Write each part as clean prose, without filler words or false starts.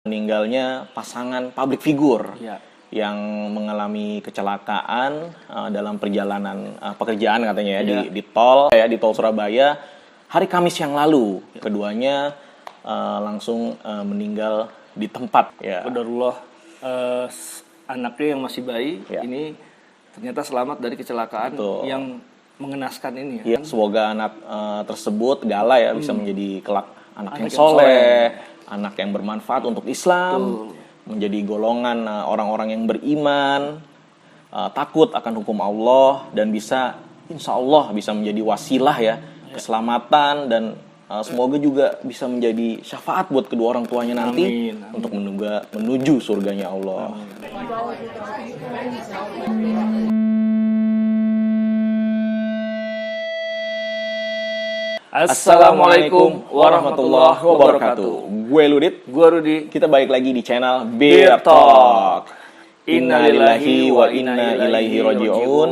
Meninggalnya pasangan public figure Ya. yang mengalami kecelakaan dalam perjalanan pekerjaan katanya ya, di tol Surabaya hari Kamis yang lalu. Keduanya langsung meninggal di tempat ya. Qadarullah, anaknya yang masih bayi Ya. ini ternyata selamat dari kecelakaan. Betul. Yang mengenaskan ini ya. Ya, semoga anak tersebut Gala ya bisa menjadi kelak anak yang yang soleh, anak yang bermanfaat untuk Islam, Betul. menjadi golongan orang-orang yang beriman, takut akan hukum Allah, dan bisa insya Allah bisa menjadi wasilah ya keselamatan, dan semoga juga bisa menjadi syafaat buat kedua orang tuanya nanti. Amin, amin. Untuk menuju surganya Allah. Assalamualaikum warahmatullahi wabarakatuh. Gue Ludit, Gua Rudi. kita balik lagi di channel Beer Talk. Innalillahi wa inna ilaihi raji'un.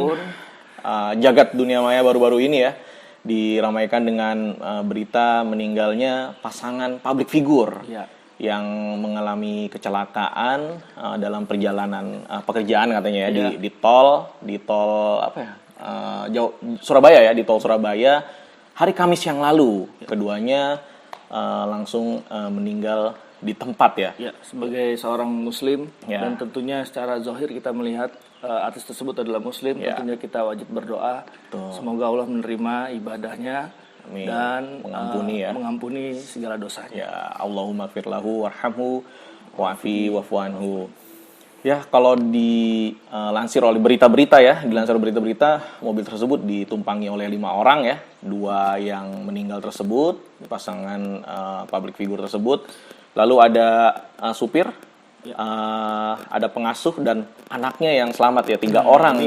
Jagat dunia maya baru-baru ini ya diramaikan dengan berita meninggalnya pasangan public figure Ya. yang mengalami kecelakaan dalam perjalanan pekerjaan katanya ya, di tol apa ya, Surabaya ya, di tol Surabaya hari Kamis yang lalu. Keduanya langsung meninggal di tempat ya. Ya, sebagai seorang muslim Ya. dan tentunya secara zahir kita melihat artis tersebut adalah muslim, Ya. tentunya kita wajib berdoa. Betul. Semoga Allah menerima ibadahnya. Amin. Dan mengampuni ya. segala dosanya. Ya, Allahumma firlahu warhamhu wa'afi wa'fu anhu. Ya, kalau dilansir oleh berita-berita ya, mobil tersebut ditumpangi oleh 5 orang ya. 2 yang meninggal tersebut, pasangan public figure tersebut. Lalu ada supir, ada pengasuh dan anaknya yang selamat ya. 3 orang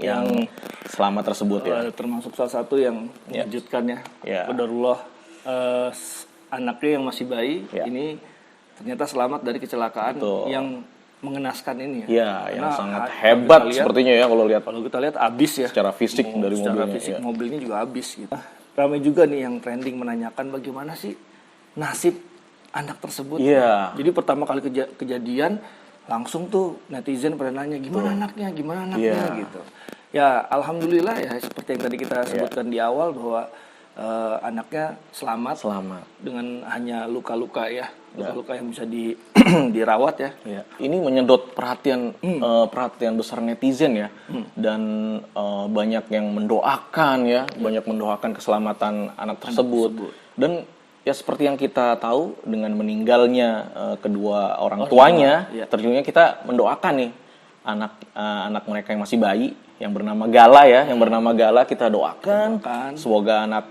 yang selamat tersebut ya. Termasuk salah satu yang mengejutkan ya. Ya. Qadarullah, anaknya yang masih bayi Ya. ini ternyata selamat dari kecelakaan. Betul. Yang mengenaskan ini ya. Ya, yang Karena sangat kalau hebat kita lihat- sepertinya ya Kalau kita lihat abis ya. secara fisik dari Secara mobilnya. fisik Ya. mobilnya juga abis gitu. Ramai juga nih yang trending menanyakan bagaimana sih nasib anak tersebut. Iya. Jadi pertama kali kejadian langsung tuh netizen pada nanya gimana anaknya Iya. gitu. Ya alhamdulillah ya seperti yang tadi kita sebutkan di awal bahwa anaknya selamat dengan hanya luka-luka ya. Luka-luka yang bisa dirawat ya. Ya. Ini menyedot perhatian besar netizen ya, dan banyak yang mendoakan ya, banyak mendoakan keselamatan anak tersebut. Dan ya seperti yang kita tahu dengan meninggalnya kedua orang tuanya, tentunya kita mendoakan nih anak mereka yang masih bayi yang bernama Gala ya, kita doakan semoga anak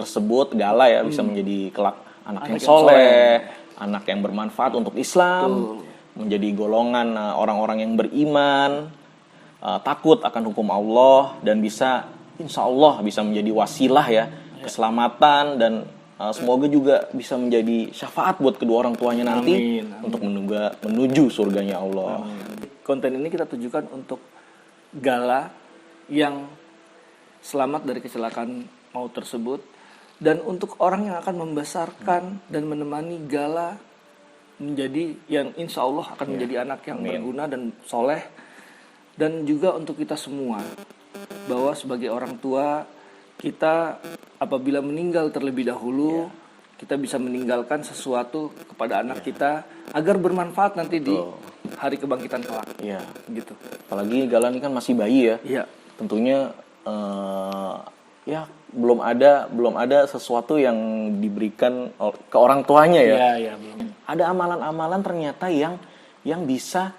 tersebut Gala ya bisa menjadi kelak anak yang soleh, anak yang bermanfaat untuk Islam, menjadi golongan orang-orang yang beriman, takut akan hukum Allah, dan bisa insya Allah bisa menjadi wasilah ya keselamatan, dan semoga juga bisa menjadi syafaat buat kedua orang tuanya nanti. Amin. Untuk menuju surganya Allah. Konten ini kita tujukan untuk Gala yang selamat dari kecelakaan maut tersebut, dan untuk orang yang akan membesarkan dan menemani Gala menjadi yang insya Allah akan menjadi anak yang berguna dan soleh. Dan juga untuk kita semua, bahwa sebagai orang tua kita apabila meninggal terlebih dahulu, kita bisa meninggalkan sesuatu kepada anak kita agar bermanfaat nanti di hari kebangkitan kelak. Iya. Gitu. Apalagi Gala ini kan masih bayi ya. Iya. Tentunya ya belum ada sesuatu yang diberikan ke orang tuanya ya. Iya, belum. Ada amalan-amalan ternyata yang bisa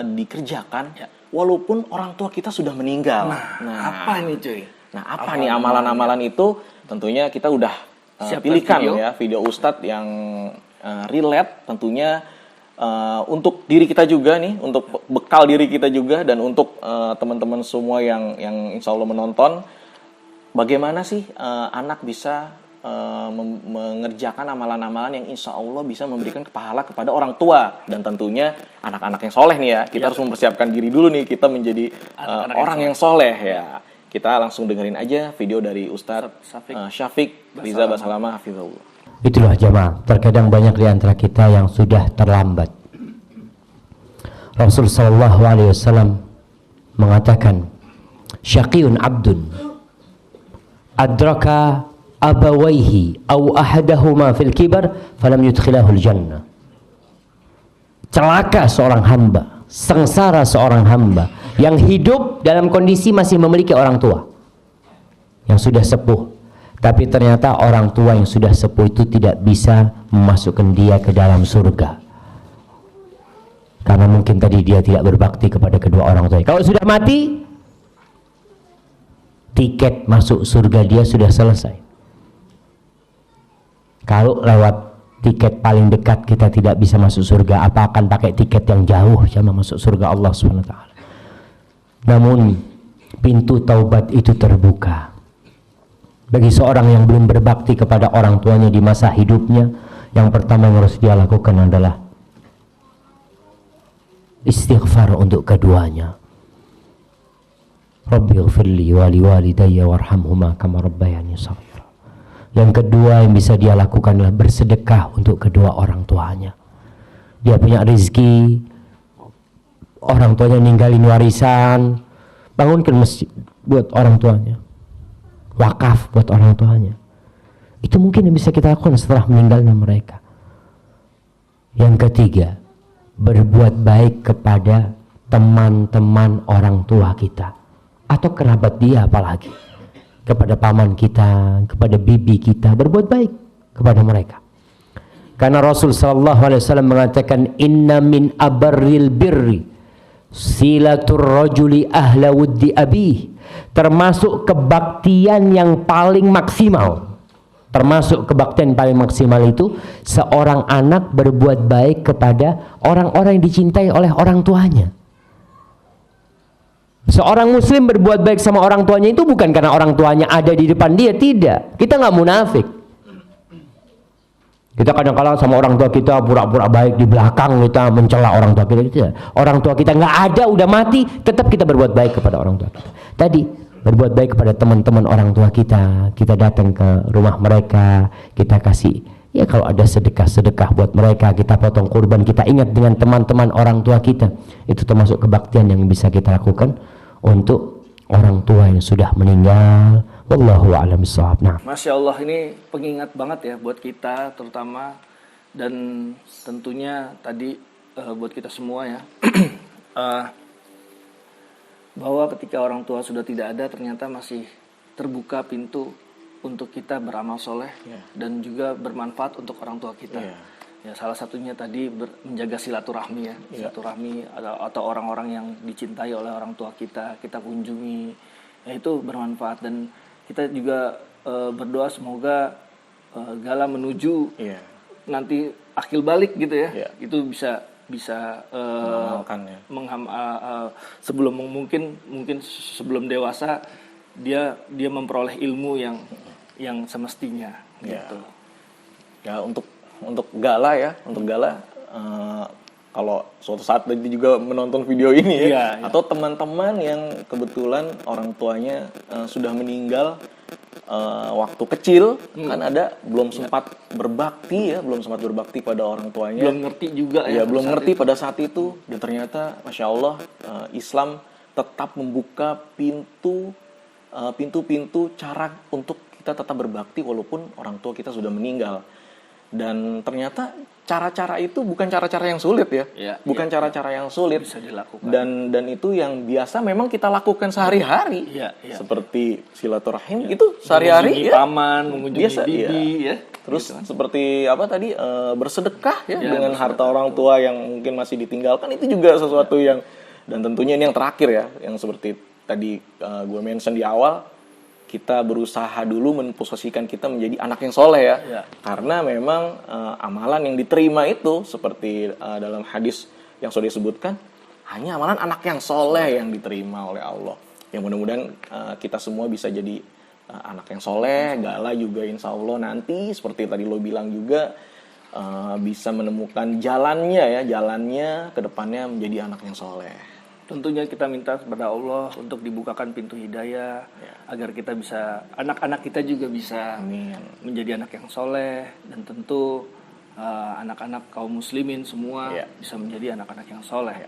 dikerjakan walaupun orang tua kita sudah meninggal. Nah, apa ini cuy? Nah, apa nih amalan-amalan itu? Tentunya kita udah pilihkan video Ustadz yang relate tentunya untuk diri kita juga nih, untuk bekal diri kita juga, dan untuk teman-teman semua yang insya Allah menonton, bagaimana sih anak bisa mengerjakan amalan-amalan yang insya Allah bisa memberikan pahala kepada orang tua, dan tentunya anak-anak yang soleh nih ya. Kita harus mempersiapkan diri dulu nih, kita menjadi orang yang soleh ya. Kita langsung dengerin aja video dari Ustadz Syafiq Riza Basalama Hafizahullah. Itulah jamaah, terkadang banyak di antara kita yang sudah terlambat. Rasul sallallahu alaihi wasallam mengatakan, syaqiyun abdun adraka abawaihi aw ahadahuma fil kibar falam yudkhilahul jannah. Celaka seorang hamba, sengsara seorang hamba yang hidup dalam kondisi masih memiliki orang tua yang sudah sepuh, tapi ternyata orang tua yang sudah sepuh itu tidak bisa memasukkan dia ke dalam surga, karena mungkin tadi dia tidak berbakti kepada kedua orang tua. Kalau sudah mati, tiket masuk surga dia sudah selesai. Kalau lewat tiket paling dekat kita tidak bisa masuk surga, apa akan pakai tiket yang jauh sama masuk surga Allah SWT. Namun pintu taubat itu terbuka bagi seorang yang belum berbakti kepada orang tuanya di masa hidupnya. Yang pertama yang harus dia lakukan adalah istighfar untuk keduanya. Rabbighfirli wa liwalidayya warhamhuma kama rabbayani shaghira. Yang kedua yang bisa dia lakukan adalah bersedekah untuk kedua orang tuanya. Dia punya rezeki, orang tuanya ninggalin warisan, bangunkan masjid buat orang tuanya, wakaf buat orang tuanya. Itu mungkin yang bisa kita lakukan setelah meninggalnya mereka. Yang ketiga, berbuat baik kepada teman-teman orang tua kita atau kerabat dia, apalagi kepada paman kita, kepada bibi kita, berbuat baik kepada mereka. Karena Rasul sallallahu alaihi wasallam mengatakan, inna min abarril birri silatur rajuli ahla wuddi abih. Termasuk kebaktian yang paling maksimal, termasuk kebaktian paling maksimal itu seorang anak berbuat baik kepada orang-orang yang dicintai oleh orang tuanya. Seorang muslim berbuat baik sama orang tuanya itu bukan karena orang tuanya ada di depan dia, tidak. Kita nggak munafik. Kita kadang-kadang sama orang tua kita pura-pura baik, di belakang kita mencela orang tua kita. Tidak. Orang tua kita nggak ada, udah mati, tetap kita berbuat baik kepada orang tua kita. Tadi berbuat baik kepada teman-teman orang tua kita, kita datang ke rumah mereka, kita kasih, ya kalau ada sedekah-sedekah buat mereka, kita potong kurban, kita ingat dengan teman-teman orang tua kita. Itu termasuk kebaktian yang bisa kita lakukan untuk orang tua yang sudah meninggal. Wallahu a'lam bishawab. Nah, Masya Allah, ini pengingat banget ya buat kita terutama, dan tentunya tadi buat kita semua ya. Bahwa ketika orang tua sudah tidak ada, ternyata masih terbuka pintu untuk kita beramal soleh dan juga bermanfaat untuk orang tua kita. Ya, salah satunya tadi menjaga silaturahmi ya, silaturahmi atau orang-orang yang dicintai oleh orang tua kita kunjungi, ya itu bermanfaat. Dan kita juga berdoa semoga Gala menuju nanti akil balik gitu ya, itu bisa sebelum mungkin sebelum dewasa dia memperoleh ilmu yang semestinya gitu. Ya untuk Gala ya, kalau suatu saat nanti juga menonton video ini atau teman-teman yang kebetulan orang tuanya sudah meninggal waktu kecil, kan ada belum sempat berbakti pada orang tuanya, belum ngerti juga belum ngerti pada saat itu, dan ternyata Masya Allah Islam tetap membuka pintu-pintu cara untuk kita tetap berbakti walaupun orang tua kita sudah meninggal. Dan ternyata cara-cara itu bukan cara-cara yang sulit ya, cara-cara yang sulit, bisa dilakukan. Dan itu yang biasa memang kita lakukan sehari-hari, seperti silaturahim itu sehari-hari, paman, mengunjungi bibi, terus gitu. Seperti apa tadi bersedekah dengan harta orang tua yang mungkin masih ditinggalkan, itu juga sesuatu yang, dan tentunya ini yang terakhir ya, yang seperti tadi gue mention di awal. Kita berusaha dulu memposisikan kita menjadi anak yang soleh ya. Karena memang amalan yang diterima itu seperti dalam hadis yang sudah disebutkan, hanya amalan anak yang soleh yang diterima oleh Allah. Yang mudah-mudahan kita semua bisa jadi anak yang soleh. Gala juga insya Allah nanti seperti tadi lo bilang juga bisa menemukan jalannya ke depannya menjadi anak yang soleh. Tentunya kita minta kepada Allah untuk dibukakan pintu hidayah agar kita bisa, anak-anak kita juga bisa menjadi anak yang soleh, dan tentu anak-anak kaum muslimin semua bisa menjadi anak-anak yang soleh.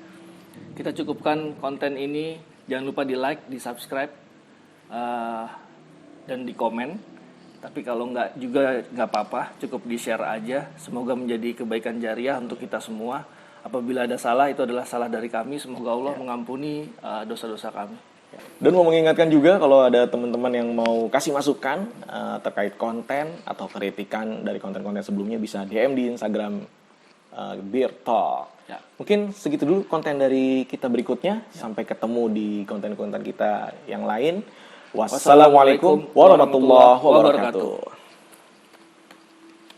Kita cukupkan konten ini, jangan lupa di like, di subscribe, dan di komen. Tapi kalau nggak juga nggak apa-apa, cukup di share aja. Semoga menjadi kebaikan jariah untuk kita semua. Apabila ada salah, itu adalah salah dari kami. Semoga Allah mengampuni dosa-dosa kami. Dan mau mengingatkan juga kalau ada teman-teman yang mau kasih masukan terkait konten atau kritikan dari konten-konten sebelumnya, bisa DM di Instagram Beer Talk. Mungkin segitu dulu konten dari kita berikutnya. Sampai ketemu di konten-konten kita yang lain. Wassalamualaikum warahmatullahi wabarakatuh.